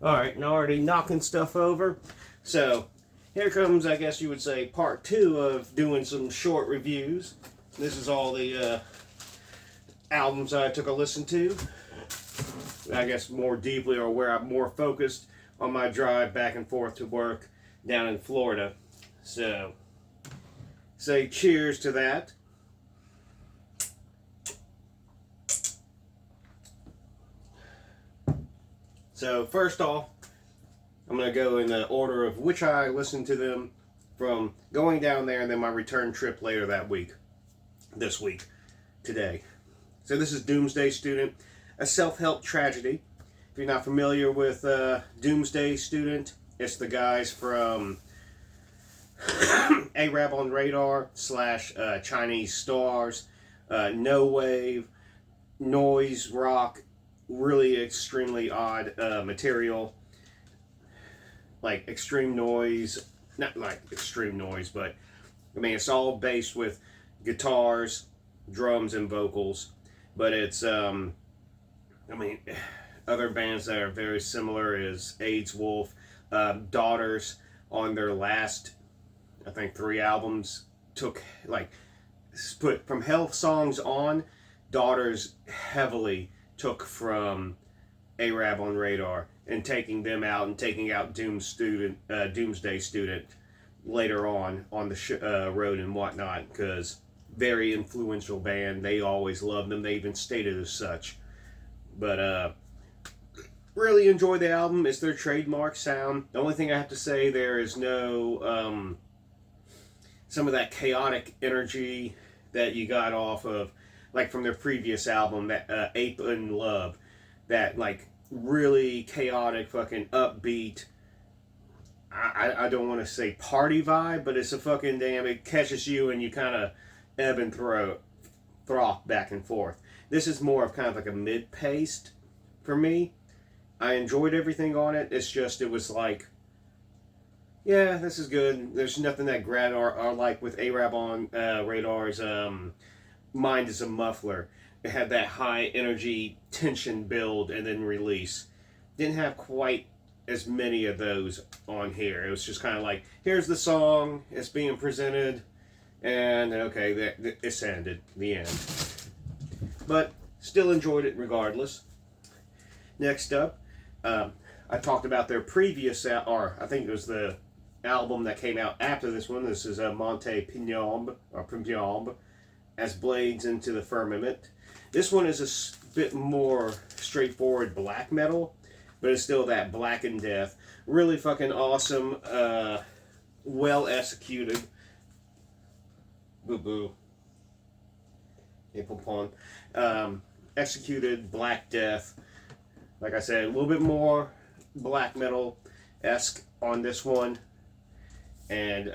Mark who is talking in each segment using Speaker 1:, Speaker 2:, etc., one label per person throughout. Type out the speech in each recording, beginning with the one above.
Speaker 1: Alright, and already knocking stuff over. So, here comes, I guess you would say, part 2 of doing some short reviews. This is all the albums I took a listen to. I guess more deeply, or where I'm more focused on my drive back and forth to work down in Florida. So, say cheers to that. So first off, I'm going to go in the order of which I listened to them from going down there and then my return trip later that week. This week. Today. So this is Doomsday Student, a self-help tragedy. If you're not familiar with Doomsday Student, it's the guys from Arab on Radar / Chinese Stars, No Wave, Noise Rock, really extremely odd material, like extreme noise, not like extreme noise, but I mean it's all based with guitars, drums, and vocals, but it's I mean other bands that are very similar is AIDS Wolf, Daughters on their last I think 3 albums took like put from Health Songs on, Daughters heavily took from Arab on Radar and taking them out and taking out Doomsday Student later on the road and whatnot, because very influential band. They always loved them. They even stated as such. But really enjoy the album. It's their trademark sound. The only thing I have to say there is no some of that chaotic energy that you got off of like from their previous album, that Ape in Love, that like really chaotic, fucking upbeat. I don't want to say party vibe, but it's a fucking damn. It catches you and you kind of ebb and froth back and forth. This is more of kind of like a mid-paced for me. I enjoyed everything on it. It's just it was like, yeah, this is good. There's nothing that grad or like with Arab on Radar's. Mind is a Muffler. It had that high energy tension build and then release. Didn't have quite as many of those on here. It was just kind of like, here's the song, it's being presented, and okay, it's ended. The end. But still enjoyed it regardless. Next up, I talked about their previous, or I think it was the album that came out after this one. This is Monte Pignamb, or Pignamb, As Blades into the Firmament. This one is a bit more straightforward black metal, but it's still that Black and Death. Really fucking awesome, well executed. Boo boo. April Pond. Executed Black Death. Like I said, a little bit more black metal-esque on this one. And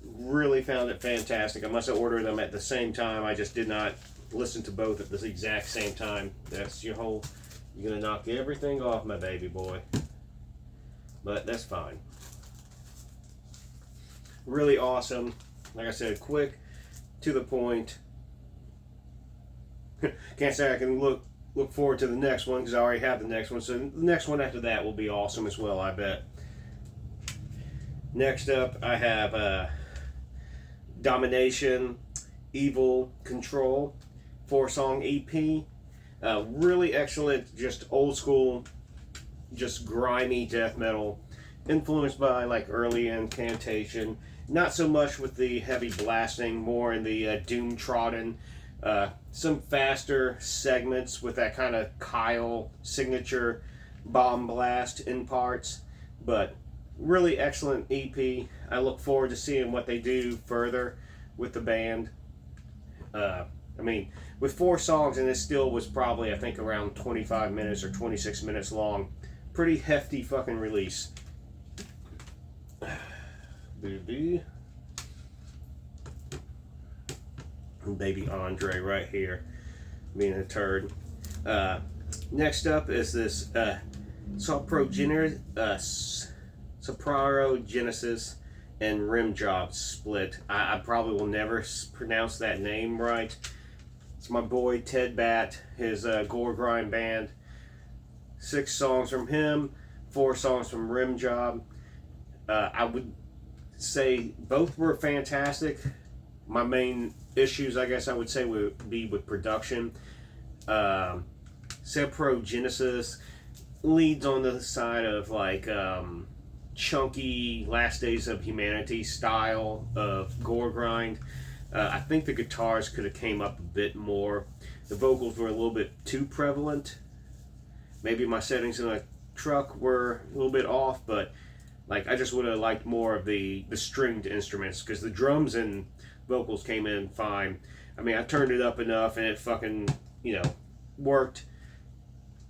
Speaker 1: really found it fantastic. I must have ordered them at the same time. I just did not listen to both at the exact same time. That's your whole... You're going to knock everything off, my baby boy. But that's fine. Really awesome. Like I said, quick, to the point. Can't say I can look forward to the next one because I already have the next one. So the next one after that will be awesome as well, I bet. Next up, I have Domination, Evil Control, 4-song EP. Really excellent, just old school, just grimy death metal, influenced by like early Incantation. Not so much with the heavy blasting, more in the doom trodden. Some faster segments with that kind of Kyle signature bomb blast in parts, but really excellent EP. I look forward to seeing what they do further with the band. I mean, with 4 songs, and it still was probably, I think, around 25 minutes or 26 minutes long. Pretty hefty fucking release. Baby Andre right here, being a turd. Next up is this Soprano Genesis and Rim Job split. I probably will never pronounce that name right. It's my boy Ted Batt, his Gore Grind band. 6 songs from him, 4 songs from Rim Job. I would say both were fantastic. My main issues, I guess I would say, would be with production. Sepro Genesis leads on the side of like chunky Last Days of Humanity style of gore grind. I think the guitars could have came up a bit more. The vocals were a little bit too prevalent. Maybe my settings in the truck were a little bit off, but like I just would have liked more of the stringed instruments, because the drums and vocals came in fine. I mean, I turned it up enough and it fucking, worked,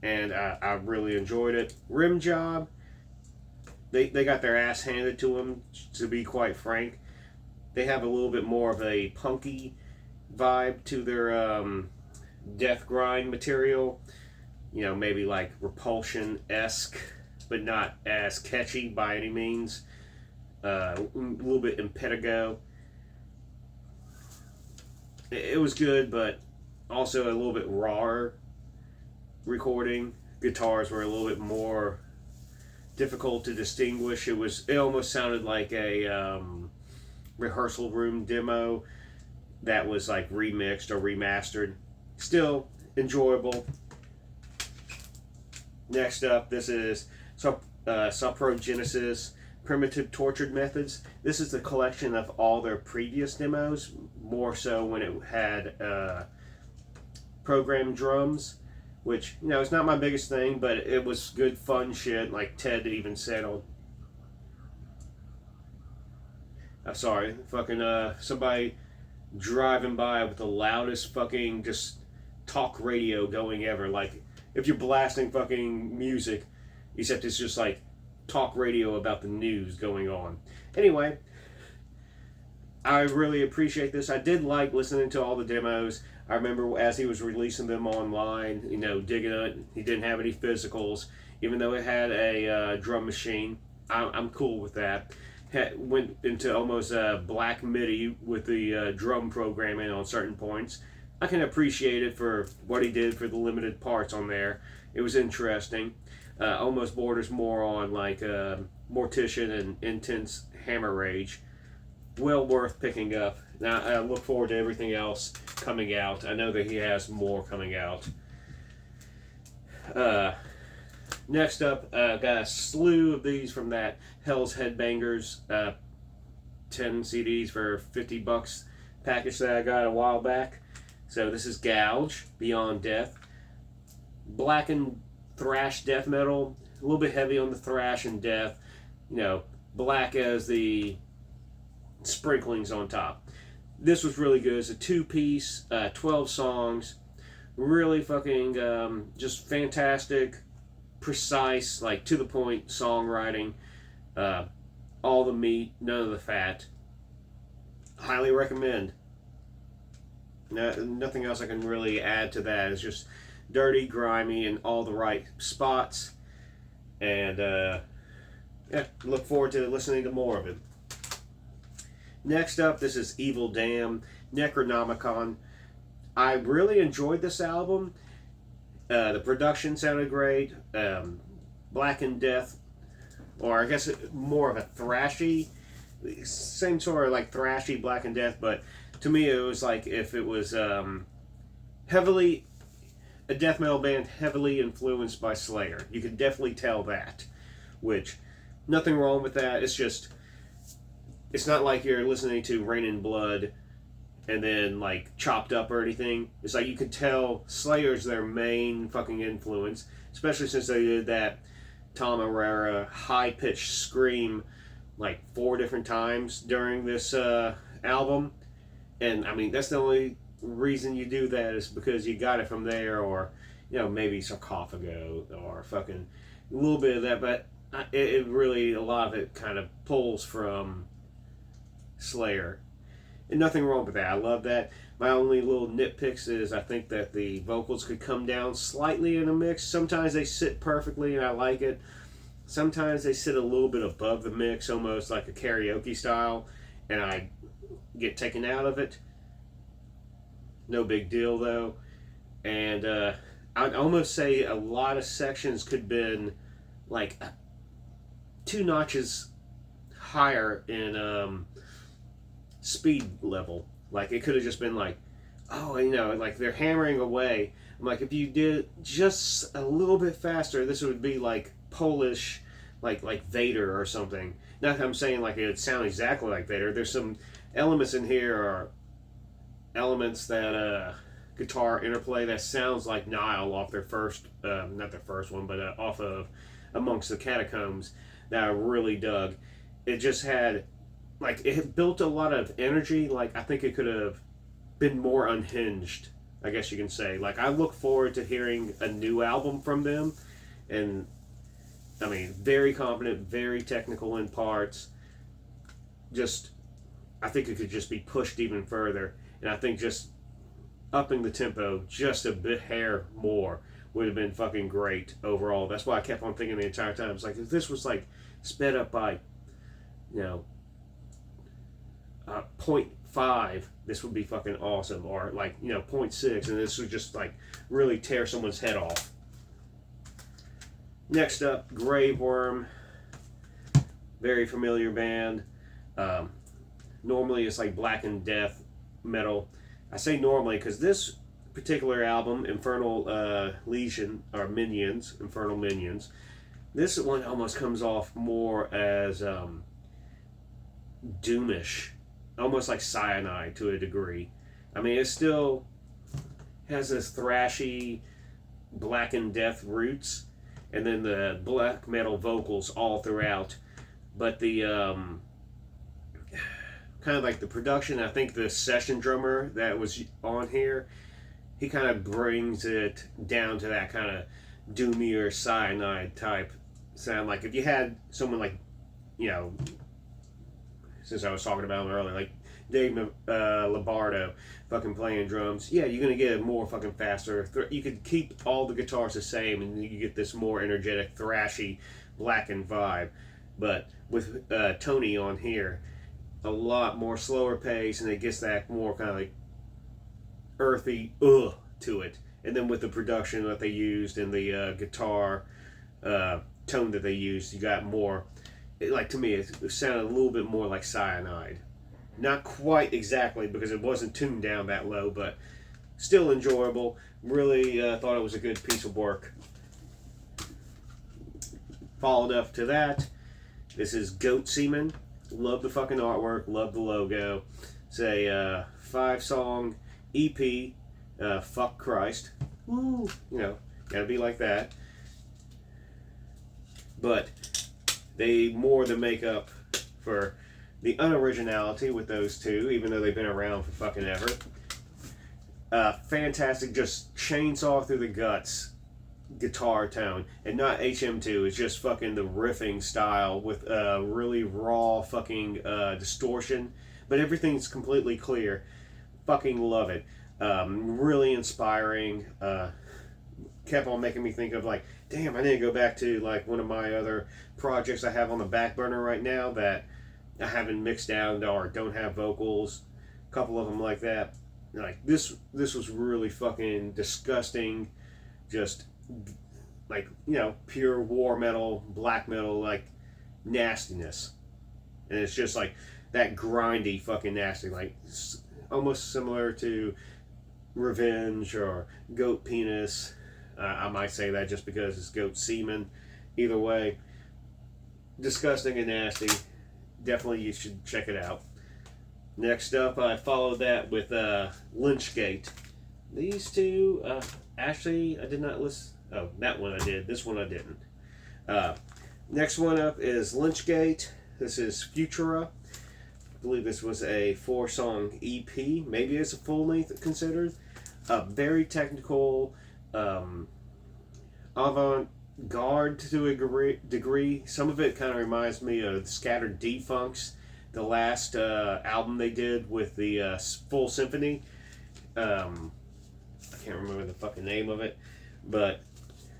Speaker 1: and I really enjoyed it. Rim Job, they got their ass handed to them, to be quite frank. They have a little bit more of a punky vibe to their death grind material. Maybe like Repulsion-esque, but not as catchy by any means. A little bit Impetigo. It was good, but also a little bit rawer recording. Guitars were a little bit more difficult to distinguish. It almost sounded like a rehearsal room demo that was like remixed or remastered. Still enjoyable. Next up, this is Sepro Genesis Primitive Tortured Methods. This is the collection of all their previous demos, more so when it had programmed drums, which, it's not my biggest thing, but it was good fun shit, like Ted even said on... sorry, fucking somebody driving by with the loudest fucking just talk radio going ever, like if you're blasting fucking music, except it's just like talk radio about the news going on. Anyway, I really appreciate this. I did like listening to all the demos. I remember as he was releasing them online, digging it. He didn't have any physicals, even though it had a drum machine. I'm cool with that. Went into almost black MIDI with the drum programming on certain points. I can appreciate it for what he did for the limited parts on there. It was interesting. Almost borders more on like Mortician and Intense Hammer Rage. Well worth picking up. Now I look forward to everything else coming out. I know that he has more coming out. Next up, got a slew of these from that Hell's Headbangers 10 CDs for $50 package that I got a while back. So this is Gouge, Beyond Death. Blackened thrash death metal, a little bit heavy on the thrash and death. Black as the sprinklings on top. This was really good. It's a 2-piece, 12 songs. Really fucking just fantastic, precise, like to the point songwriting. All the meat, none of the fat. Highly recommend. Nothing else I can really add to that. It's just dirty, grimy, in all the right spots. And look forward to listening to more of it. Next up, this is Evil Damn, Necronomicon. I really enjoyed this album. The production sounded great. Black and Death, or I guess more of a thrashy, same sort of like thrashy Black and Death, but to me it was like if it was heavily a death metal band heavily influenced by Slayer. You could definitely tell that, which nothing wrong with that. It's just, it's not like you're listening to Rain in Blood and then like Chopped Up or anything. It's like you could tell Slayer's their main fucking influence, especially since they did that Tom Araya high-pitched scream like 4 different times during this album. And I mean, that's the only reason you do that is because you got it from there, or maybe Sarcophago or fucking a little bit of that, but it really, a lot of it kind of pulls from Slayer, and nothing wrong with that. I love that. My only little nitpicks is I think that the vocals could come down slightly in a mix. Sometimes they sit perfectly and I like it. Sometimes they sit a little bit above the mix, almost like a karaoke style, and I get taken out of it. No big deal though. And I'd almost say a lot of sections could have been like two notches higher in speed level. Like it could have just been like, oh, like they're hammering away. I'm like, if you did just a little bit faster, this would be like Polish, like Vader or something. Not that I'm saying like it would sound exactly like Vader. There's some elements in here or elements that guitar interplay that sounds like Nile off their first, not their first one, but off of Amongst the Catacombs that I really dug. It just had, like, it built a lot of energy. Like, I think it could have been more unhinged, I guess you can say. Like, I look forward to hearing a new album from them. And, I mean, very confident, very technical in parts. Just, I think it could just be pushed even further. And I think just upping the tempo just a bit hair more would have been fucking great overall. That's why I kept on thinking the entire time. It's like, if this was like sped up by, 0.5, this would be fucking awesome. Or like, 0.6, and this would just like really tear someone's head off. Next up, Grave Worm. Very familiar band. Normally it's like Black and Death metal. I say normally because this particular album, Infernal Legion, or Minions, Infernal Minions, this one almost comes off more as doomish, almost like Cyanide to a degree. I mean, it still has this thrashy Black and Death roots, and then the black metal vocals all throughout. But the kind of like the production, I think the session drummer that was on here, he kind of brings it down to that kind of doomier Cyanide type sound. Like if you had someone like, since I was talking about him earlier, like Dave Lombardo fucking playing drums, yeah, you're going to get it more fucking faster. You could keep all the guitars the same and you get this more energetic, thrashy, blackened vibe. But with Tony on here, a lot more slower pace, and it gets that more kind of like earthy to it. And then with the production that they used and the guitar tone that they used, you got more, like to me, it sounded a little bit more like Cyanide. Not quite exactly because it wasn't tuned down that low, but still enjoyable. Really thought it was a good piece of work. Followed up to that, this is Goat Semen. Love the fucking artwork, love the logo. It's a 5-song EP, Fuck Christ. Woo! Gotta be like that. But they more than make up for the unoriginality with those two, even though they've been around for fucking ever. Fantastic, just chainsaw through the guts guitar tone, and not HM2. It's just fucking the riffing style with really raw fucking distortion, but everything's completely clear. Fucking love it. Really inspiring. Kept on making me think of like, damn, I need to go back to like one of my other projects I have on the back burner right now that I haven't mixed down or don't have vocals. A couple of them like that. Like this was really fucking disgusting. Just like, pure war metal, black metal, like nastiness. And it's just like that grindy fucking nasty, like almost similar to Revenge or Goat Penis. I might say that just because it's Goat Semen. Either way, disgusting and nasty. Definitely you should check it out. Next up, I followed that with Lynchgate. These two, actually, I did not listen. Oh, that one I did. This one I didn't. Next one up is Lynchgate. This is Futura. I believe this was a 4-song EP. Maybe it's a full length considered. Very technical, avant-garde to a degree. Some of it kind of reminds me of Scattered Defunks, the last album they did with the full symphony. I can't remember the fucking name of it, but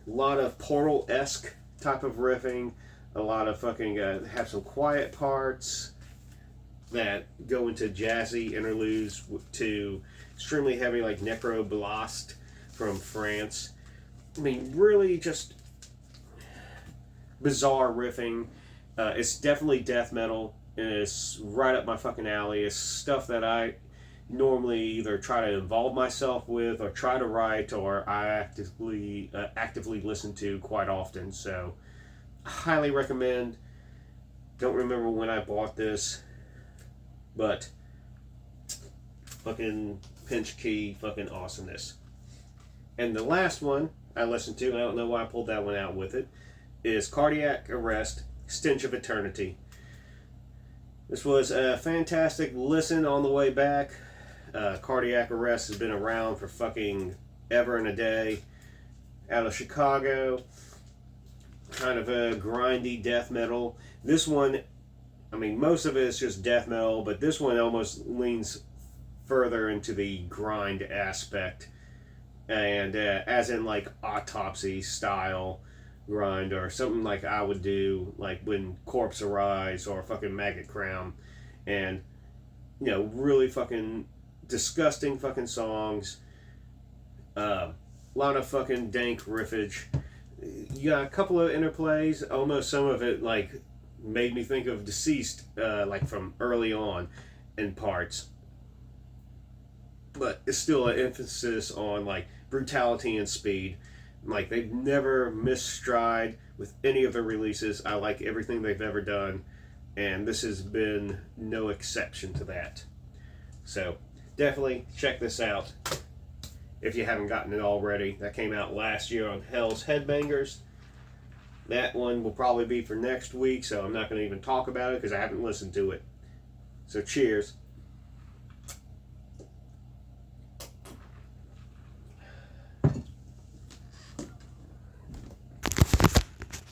Speaker 1: a lot of Portal-esque type of riffing, a lot of fucking have some quiet parts that go into jazzy interludes to extremely heavy like Necroblast from France. I mean, really just bizarre riffing. It's definitely death metal, and it's right up my fucking alley. It's stuff that I normally either try to involve myself with, or try to write, or I actively listen to quite often. So, highly recommend. Don't remember when I bought this, but fucking pinch key, fucking awesomeness. And the last one I listened to, and I don't know why I pulled that one out with it, is Cardiac Arrest, Stench of Eternity. This was a fantastic listen on the way back. Cardiac Arrest has been around for fucking ever and a day. Out of Chicago. Kind of a grindy death metal. This one, I mean, most of it is just death metal, but this one almost leans further into the grind aspect. And as in like Autopsy style grind, or something like I would do, like when Corpse Arise or fucking Maggot Crown. And, really fucking disgusting fucking songs. A lot of fucking dank riffage. You got a couple of interplays. Almost some of it like made me think of Deceased, like from early on in parts. But it's still an emphasis on like brutality and speed. Like, they've never missed stride with any of their releases. I like everything they've ever done, and this has been no exception to that. So definitely check this out if you haven't gotten it already. That came out last year on Hell's Headbangers. That one will probably be for next week, so I'm not going to even talk about it because I haven't listened to it. So cheers.